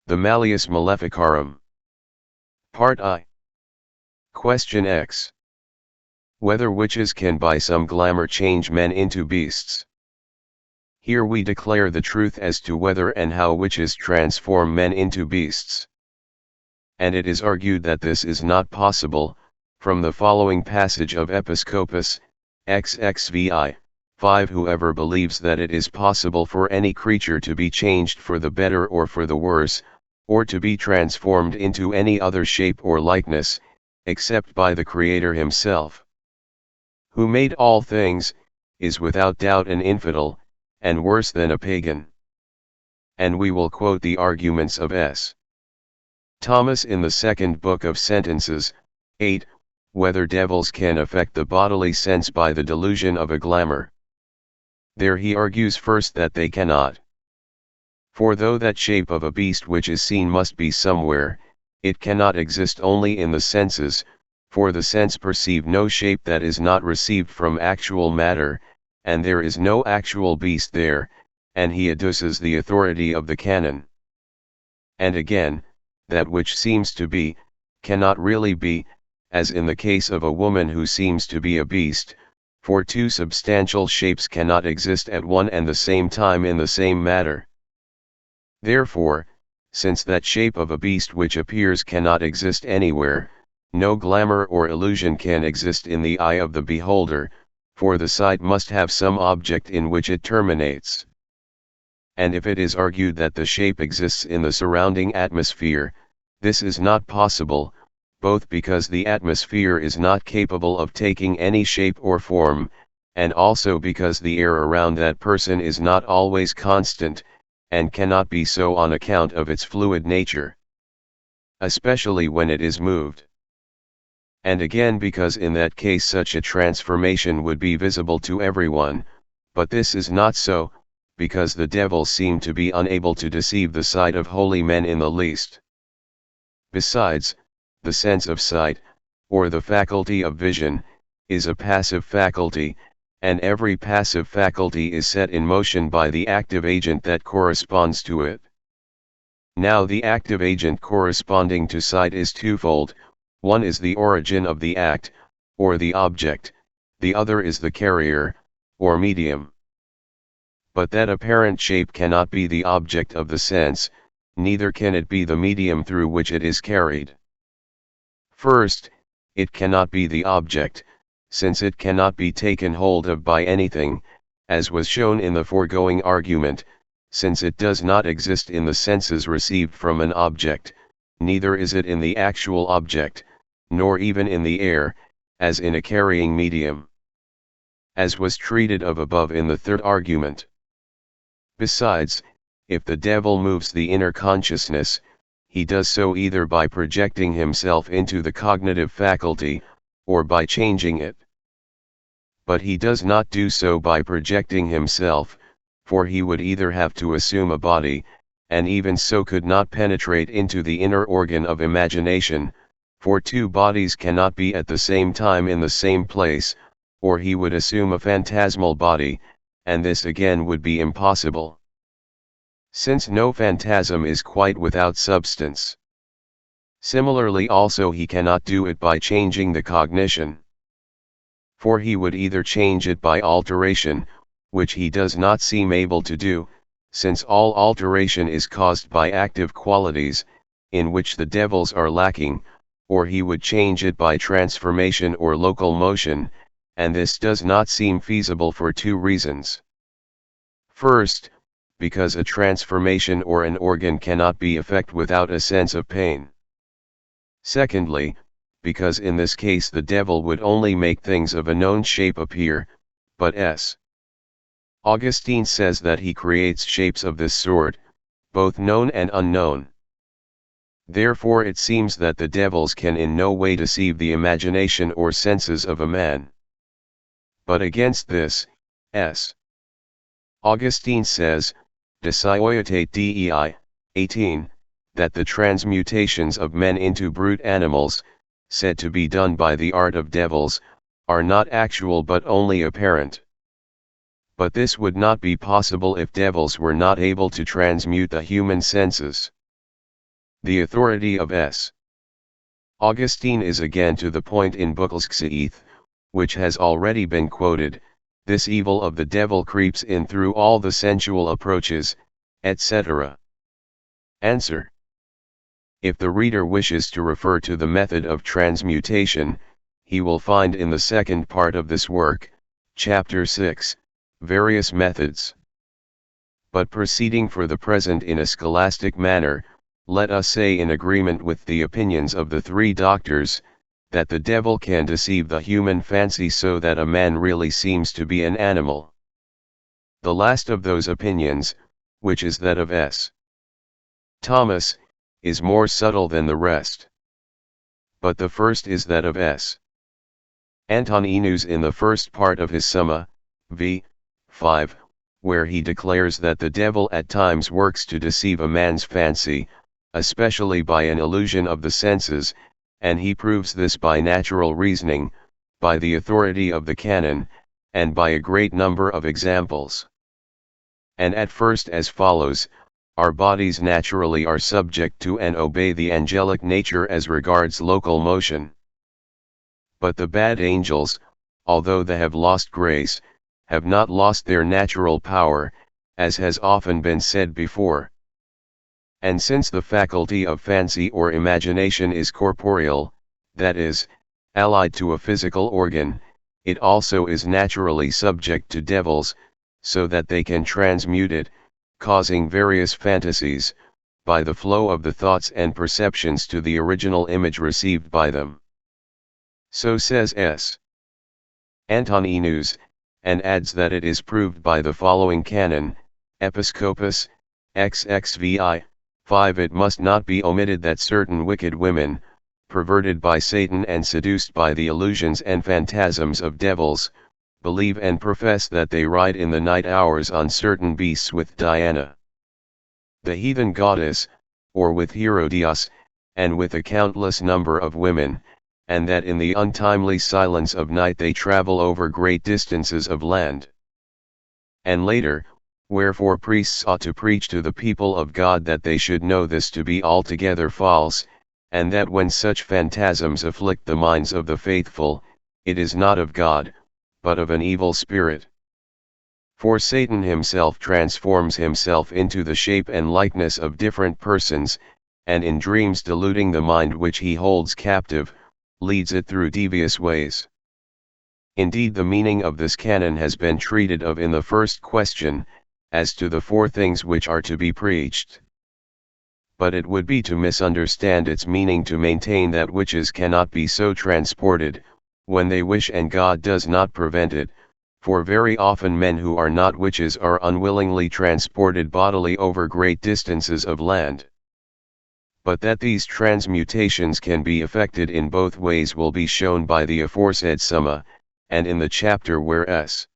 The Malleus Maleficarum. Part I. Question X. Whether witches can by some glamour change men into beasts. Here we declare the truth as to whether and how witches transform men into beasts. And it is argued that this is not possible, from the following passage of Episcopus, XXVI, 5. Whoever believes that it is possible for any creature to be changed for the better or for the worse, or to be transformed into any other shape or likeness, except by the Creator himself, who made all things, is without doubt an infidel, and worse than a pagan. And we will quote the arguments of S. Thomas in the second book of Sentences, 8, whether devils can affect the bodily sense by the delusion of a glamour. There he argues first that they cannot. For though that shape of a beast which is seen must be somewhere, it cannot exist only in the senses, for the sense perceive no shape that is not received from actual matter, and there is no actual beast there, and he adduces the authority of the canon. And again, that which seems to be, cannot really be, as in the case of a woman who seems to be a beast, for two substantial shapes cannot exist at one and the same time in the same matter. Therefore, since that shape of a beast which appears cannot exist anywhere, no glamour or illusion can exist in the eye of the beholder, for the sight must have some object in which it terminates. And if it is argued that the shape exists in the surrounding atmosphere, this is not possible, both because the atmosphere is not capable of taking any shape or form, and also because the air around that person is not always constant, and cannot be so on account of its fluid nature, especially when it is moved. And again because in that case such a transformation would be visible to everyone, but this is not so, because the devils seem to be unable to deceive the sight of holy men in the least. Besides, the sense of sight, or the faculty of vision, is a passive faculty, and every passive faculty is set in motion by the active agent that corresponds to it. Now the active agent corresponding to sight is twofold: one is the origin of the act, or the object, the other is the carrier, or medium. But that apparent shape cannot be the object of the sense, neither can it be the medium through which it is carried. First, it cannot be the object, since it cannot be taken hold of by anything, as was shown in the foregoing argument, since it does not exist in the senses received from an object, neither is it in the actual object, nor even in the air, as in a carrying medium, as was treated of above in the third argument. Besides, if the devil moves the inner consciousness, he does so either by projecting himself into the cognitive faculty, or by changing it. But he does not do so by projecting himself, for he would either have to assume a body, and even so could not penetrate into the inner organ of imagination, for two bodies cannot be at the same time in the same place, or he would assume a phantasmal body, and this again would be impossible, since no phantasm is quite without substance. Similarly also he cannot do it by changing the cognition, for he would either change it by alteration, which he does not seem able to do, since all alteration is caused by active qualities, in which the devils are lacking, or he would change it by transformation or local motion, and this does not seem feasible for two reasons. First, because a transformation or an organ cannot be effect without a sense of pain. Secondly, because in this case the devil would only make things of a known shape appear, but S. Augustine says that he creates shapes of this sort, both known and unknown. Therefore it seems that the devils can in no way deceive the imagination or senses of a man. But against this, S. Augustine says, De Civitate Dei, 18, that the transmutations of men into brute animals, said to be done by the art of devils, are not actual but only apparent. But this would not be possible if devils were not able to transmute the human senses. The authority of S. Augustine is again to the point in Book VI, which has already been quoted. This evil of the devil creeps in through all the sensual approaches, etc. Answer. If the reader wishes to refer to the method of transmutation, he will find in the second part of this work, chapter 6, various methods. But proceeding for the present in a scholastic manner, let us say in agreement with the opinions of the three doctors, that the devil can deceive the human fancy so that a man really seems to be an animal. The last of those opinions, which is that of S. Thomas, is more subtle than the rest. But the first is that of S. Antoninus in the first part of his Summa, v. 5, where he declares that the devil at times works to deceive a man's fancy, especially by an illusion of the senses, and he proves this by natural reasoning, by the authority of the canon, and by a great number of examples. And at first as follows: our bodies naturally are subject to and obey the angelic nature as regards local motion. But the bad angels, although they have lost grace, have not lost their natural power, as has often been said before. And since the faculty of fancy or imagination is corporeal, that is, allied to a physical organ, it also is naturally subject to devils, so that they can transmute it, causing various fantasies, by the flow of the thoughts and perceptions to the original image received by them. So says S. Antoninus, and adds that it is proved by the following canon, Episcopus, XXVI, 5. It must not be omitted that certain wicked women, perverted by Satan and seduced by the illusions and phantasms of devils, believe and profess that they ride in the night hours on certain beasts with Diana, the heathen goddess, or with Herodias, and with a countless number of women, and that in the untimely silence of night they travel over great distances of land. And later, wherefore priests ought to preach to the people of God that they should know this to be altogether false, and that when such phantasms afflict the minds of the faithful, it is not of God, but of an evil spirit. For Satan himself transforms himself into the shape and likeness of different persons, and in dreams deluding the mind which he holds captive, leads it through devious ways. Indeed, the meaning of this canon has been treated of in the first question, as to the four things which are to be preached. But it would be to misunderstand its meaning to maintain that witches cannot be so transported, when they wish, and God does not prevent it, for very often men who are not witches are unwillingly transported bodily over great distances of land. But that these transmutations can be effected in both ways will be shown by the aforesaid Summa, and in the chapter where S.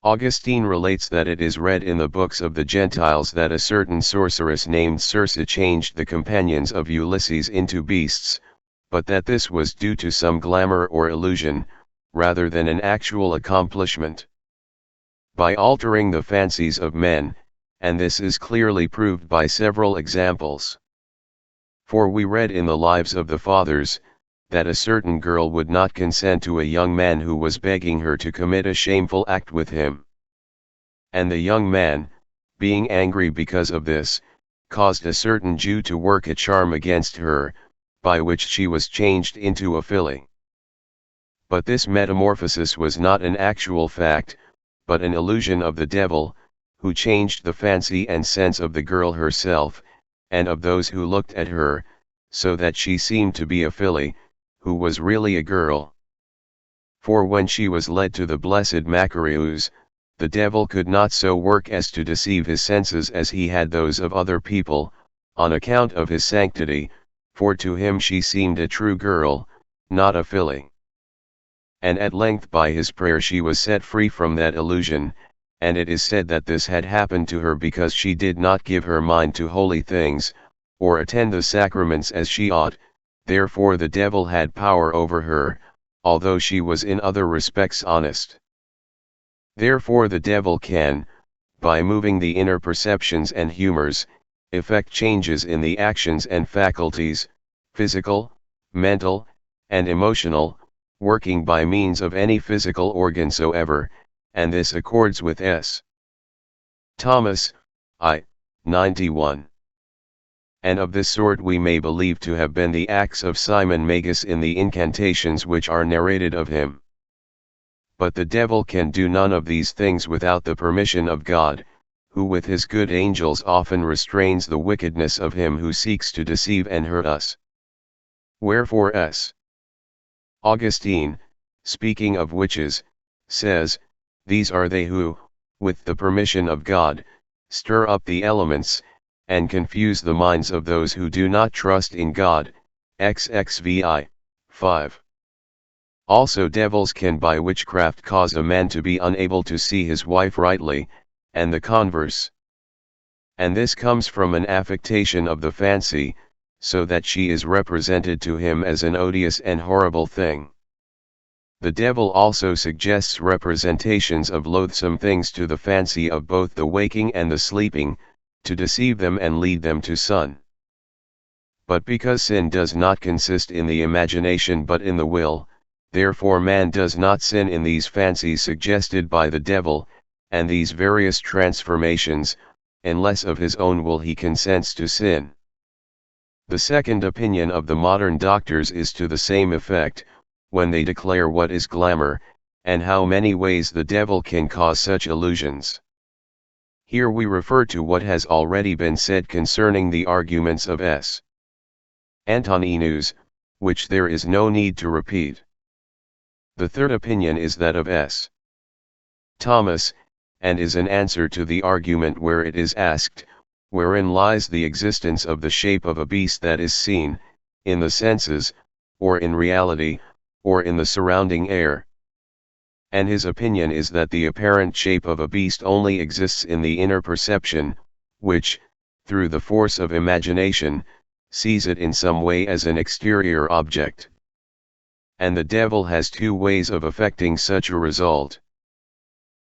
Augustine relates that it is read in the books of the Gentiles that a certain sorceress named Circe changed the companions of Ulysses into beasts, but that this was due to some glamour or illusion, rather than an actual accomplishment by altering the fancies of men, and this is clearly proved by several examples. For we read in the Lives of the Fathers, that a certain girl would not consent to a young man who was begging her to commit a shameful act with him. And the young man, being angry because of this, caused a certain Jew to work a charm against her, by which she was changed into a filly. But this metamorphosis was not an actual fact, but an illusion of the devil, who changed the fancy and sense of the girl herself, and of those who looked at her, so that she seemed to be a filly, who was really a girl. For when she was led to the blessed Macarius, the devil could not so work as to deceive his senses as he had those of other people, on account of his sanctity, for to him she seemed a true girl, not a filly. And at length by his prayer she was set free from that illusion, and it is said that this had happened to her because she did not give her mind to holy things, or attend the sacraments as she ought. Therefore the devil had power over her, although she was in other respects honest. Therefore the devil can, by moving the inner perceptions and humors, effect changes in the actions and faculties, physical, mental, and emotional, working by means of any physical organ soever, and this accords with S. Thomas, I. 91. And of this sort we may believe to have been the acts of Simon Magus in the incantations which are narrated of him. But the devil can do none of these things without the permission of God, who with his good angels often restrains the wickedness of him who seeks to deceive and hurt us. Wherefore S. Augustine, speaking of witches, says, "These are they who, with the permission of God, stir up the elements, and confuse the minds of those who do not trust in God." XXVI. 5. Also devils can by witchcraft cause a man to be unable to see his wife rightly, and the converse. And this comes from an affectation of the fancy, so that she is represented to him as an odious and horrible thing. The devil also suggests representations of loathsome things to the fancy of both the waking and the sleeping, to deceive them and lead them to sin. But because sin does not consist in the imagination but in the will, therefore man does not sin in these fancies suggested by the devil, and these various transformations, unless of his own will he consents to sin. The second opinion of the modern doctors is to the same effect, when they declare what is glamour, and how many ways the devil can cause such illusions. Here we refer to what has already been said concerning the arguments of S. Antoninus, which there is no need to repeat. The third opinion is that of S. Thomas, and is an answer to the argument where it is asked, wherein lies the existence of the shape of a beast that is seen, in the senses, or in reality, or in the surrounding air. And his opinion is that the apparent shape of a beast only exists in the inner perception, which, through the force of imagination, sees it in some way as an exterior object. And the devil has two ways of effecting such a result.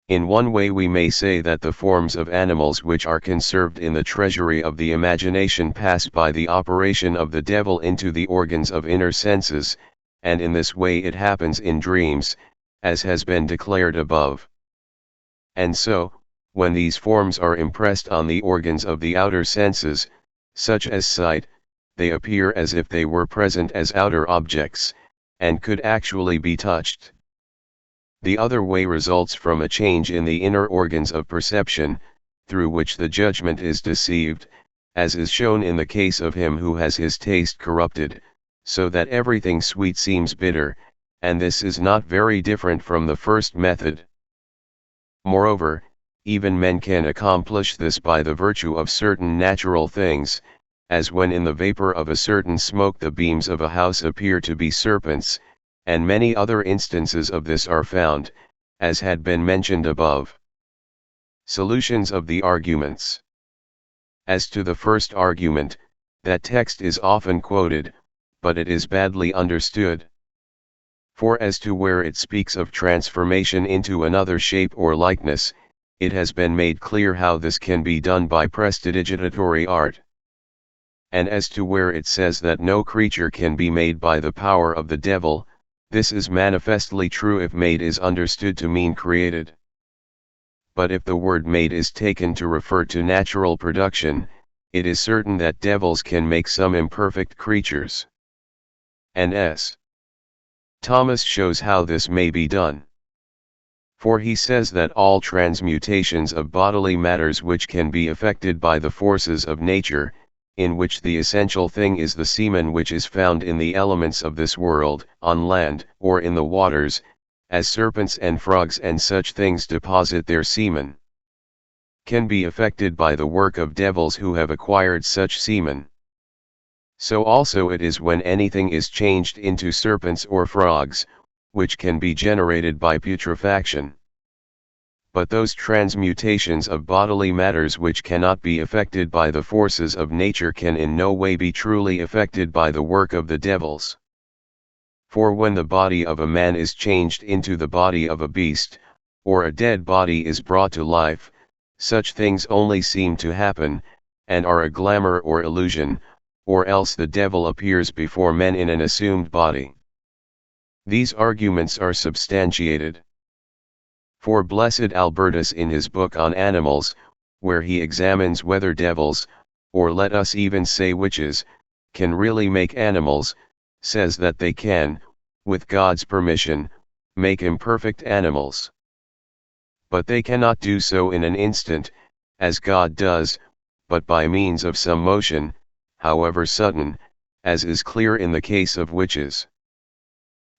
In one way we may say that the forms of animals which are conserved in the treasury of the imagination pass by the operation of the devil into the organs of inner senses, and in this way it happens in dreams, as has been declared above. And so, when these forms are impressed on the organs of the outer senses, such as sight, they appear as if they were present as outer objects, and could actually be touched. The other way results from a change in the inner organs of perception, through which the judgment is deceived, as is shown in the case of him who has his taste corrupted, so that everything sweet seems bitter, and this is not very different from the first method. Moreover, even men can accomplish this by the virtue of certain natural things, as when in the vapor of a certain smoke the beams of a house appear to be serpents, and many other instances of this are found, as had been mentioned above. Solutions of the arguments. As to the first argument, that text is often quoted, but it is badly understood. For as to where it speaks of transformation into another shape or likeness, it has been made clear how this can be done by prestidigitatory art. And as to where it says that no creature can be made by the power of the devil, this is manifestly true if made is understood to mean created. But if the word made is taken to refer to natural production, it is certain that devils can make some imperfect creatures. And S. Thomas shows how this may be done. For he says that all transmutations of bodily matters which can be effected by the forces of nature, in which the essential thing is the semen which is found in the elements of this world, on land, or in the waters, as serpents and frogs and such things deposit their semen, can be effected by the work of devils who have acquired such semen. So also it is when anything is changed into serpents or frogs, which can be generated by putrefaction. But those transmutations of bodily matters which cannot be effected by the forces of nature can in no way be truly effected by the work of the devils. For when the body of a man is changed into the body of a beast, or a dead body is brought to life, such things only seem to happen, and are a glamour or illusion, or else the devil appears before men in an assumed body. These arguments are substantiated. For Blessed Albertus in his book on animals, where he examines whether devils, or let us even say witches, can really make animals, says that they can, with God's permission, make imperfect animals. But they cannot do so in an instant, as God does, but by means of some motion, however sudden, as is clear in the case of witches.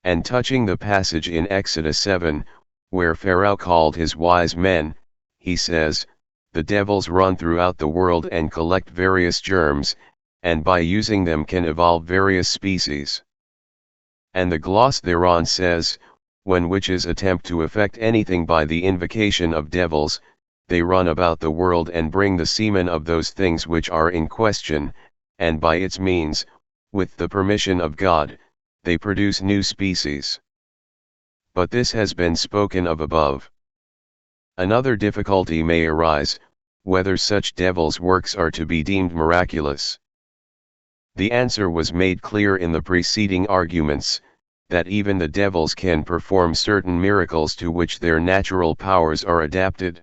And touching the passage in Exodus 7, where Pharaoh called his wise men, he says, the devils run throughout the world and collect various germs, and by using them can evolve various species. And the gloss thereon says, when witches attempt to effect anything by the invocation of devils, they run about the world and bring the semen of those things which are in question, and by its means, with the permission of God, they produce new species. But this has been spoken of above. Another difficulty may arise, whether such devils' works are to be deemed miraculous. The answer was made clear in the preceding arguments, that even the devils can perform certain miracles to which their natural powers are adapted.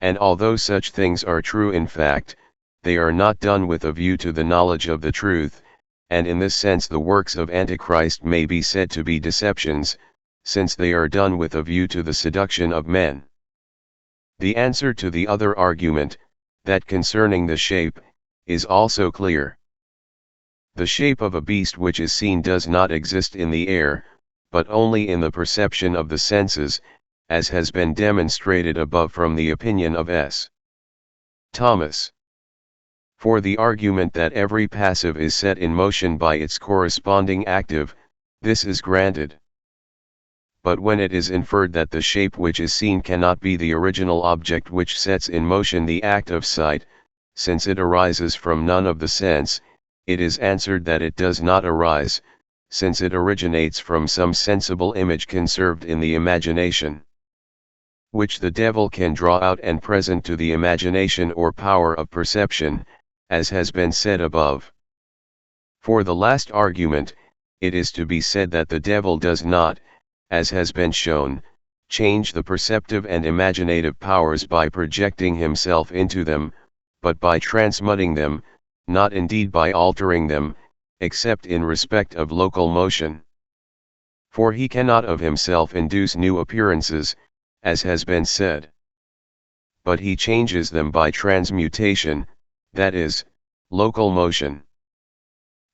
And although such things are true in fact, they are not done with a view to the knowledge of the truth, and in this sense the works of Antichrist may be said to be deceptions, since they are done with a view to the seduction of men. The answer to the other argument, that concerning the shape, is also clear. The shape of a beast which is seen does not exist in the air, but only in the perception of the senses, as has been demonstrated above from the opinion of S. Thomas. For the argument that every passive is set in motion by its corresponding active, this is granted. But when it is inferred that the shape which is seen cannot be the original object which sets in motion the act of sight, since it arises from none of the sense, it is answered that it does not arise, since it originates from some sensible image conserved in the imagination, which the devil can draw out and present to the imagination or power of perception, as has been said above. For the last argument, it is to be said that the devil does not, as has been shown, change the perceptive and imaginative powers by projecting himself into them, but by transmuting them, not indeed by altering them, except in respect of local motion. For he cannot of himself induce new appearances, as has been said. But he changes them by transmutation, that is, local motion.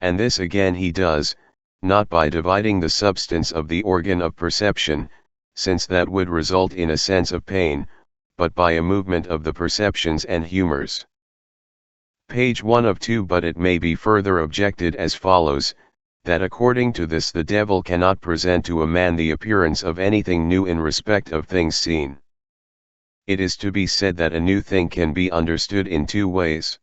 And this again he does, not by dividing the substance of the organ of perception, since that would result in a sense of pain, but by a movement of the perceptions and humors. Page 1 of 2. But it may be further objected as follows, that according to this the devil cannot present to a man the appearance of anything new in respect of things seen. It is to be said that a new thing can be understood in two ways.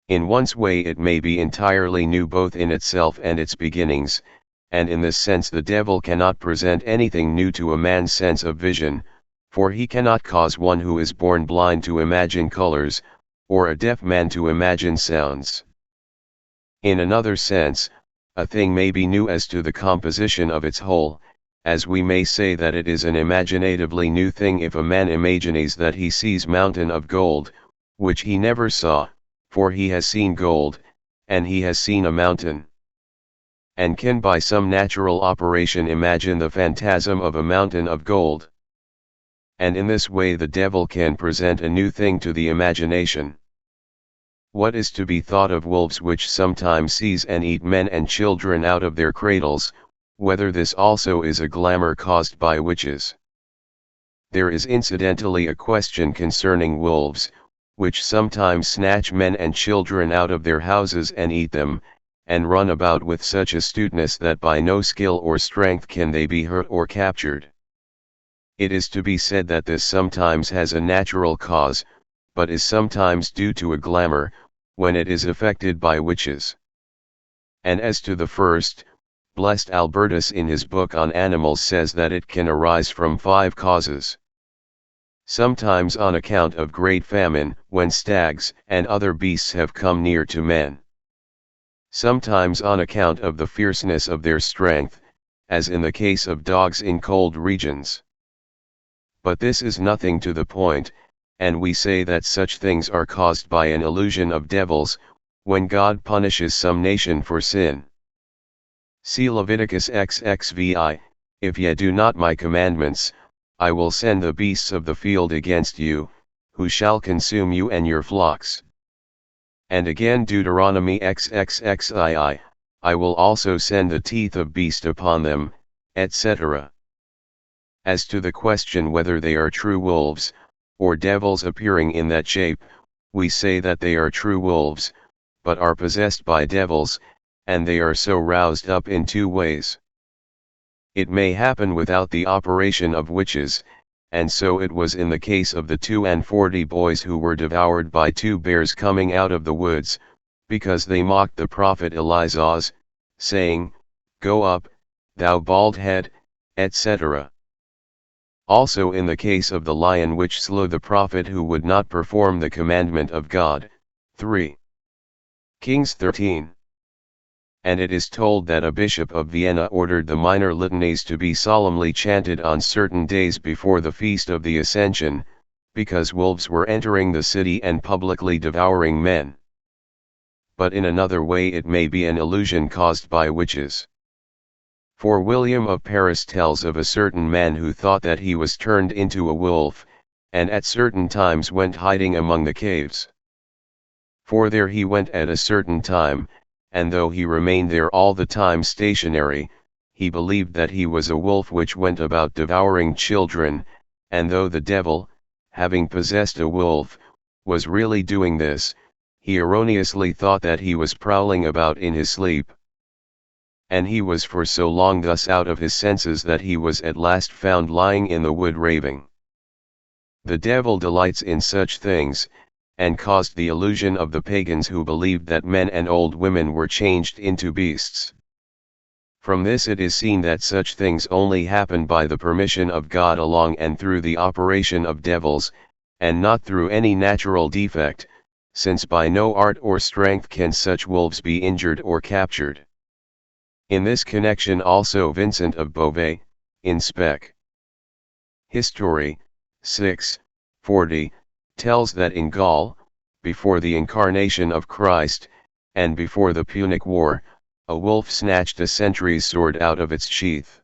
In one way it may be entirely new both in itself and its beginnings, and in this sense the devil cannot present anything new to a man's sense of vision, for he cannot cause one who is born blind to imagine colors, or a deaf man to imagine sounds. In another sense, a thing may be new as to the composition of its whole, as we may say that it is an imaginatively new thing if a man imagines that he sees mountain of gold, which he never saw, for he has seen gold, and he has seen a mountain, and can by some natural operation imagine the phantasm of a mountain of gold. And in this way the devil can present a new thing to the imagination. What is to be thought of wolves which sometimes seize and eat men and children out of their cradles, whether this also is a glamour caused by witches? There is incidentally a question concerning wolves, which sometimes snatch men and children out of their houses and eat them, and run about with such astuteness that by no skill or strength can they be hurt or captured. It is to be said that this sometimes has a natural cause, but is sometimes due to a glamour, when it is effected by witches. And as to the first, Blessed Albertus in his book on animals says that it can arise from 5 causes. Sometimes on account of great famine, when stags and other beasts have come near to men. Sometimes on account of the fierceness of their strength, as in the case of dogs in cold regions. But this is nothing to the point, and we say that such things are caused by an illusion of devils, when God punishes some nation for sin. See Leviticus XXVI, if ye do not my commandments, I will send the beasts of the field against you, who shall consume you and your flocks. And again Deuteronomy XXXII, I will also send the teeth of beast upon them, etc. As to the question whether they are true wolves, or devils appearing in that shape, we say that they are true wolves, but are possessed by devils, and they are so roused up in two ways. It may happen without the operation of witches, and so it was in the case of the 42 boys who were devoured by 2 bears coming out of the woods, because they mocked the prophet Elias, saying, "Go up, thou bald head," etc. Also in the case of the lion which slew the prophet who would not perform the commandment of God. 3 Kings 13. And it is told that a bishop of Vienna ordered the minor litanies to be solemnly chanted on certain days before the feast of the Ascension, because wolves were entering the city and publicly devouring men. But in another way it may be an illusion caused by witches. For William of Paris tells of a certain man who thought that he was turned into a wolf, and at certain times went hiding among the caves. For there he went at a certain time, and though he remained there all the time stationary, he believed that he was a wolf which went about devouring children, and though the devil, having possessed a wolf, was really doing this, he erroneously thought that he was prowling about in his sleep. And he was for so long thus out of his senses that he was at last found lying in the wood raving. The devil delights in such things, and caused the illusion of the pagans who believed that men and old women were changed into beasts. From this it is seen that such things only happen by the permission of God along and through the operation of devils, and not through any natural defect, since by no art or strength can such wolves be injured or captured. In this connection also Vincent of Beauvais, in Spec. History, 640, tells that in Gaul, before the incarnation of Christ, and before the Punic War, a wolf snatched a sentry's sword out of its sheath.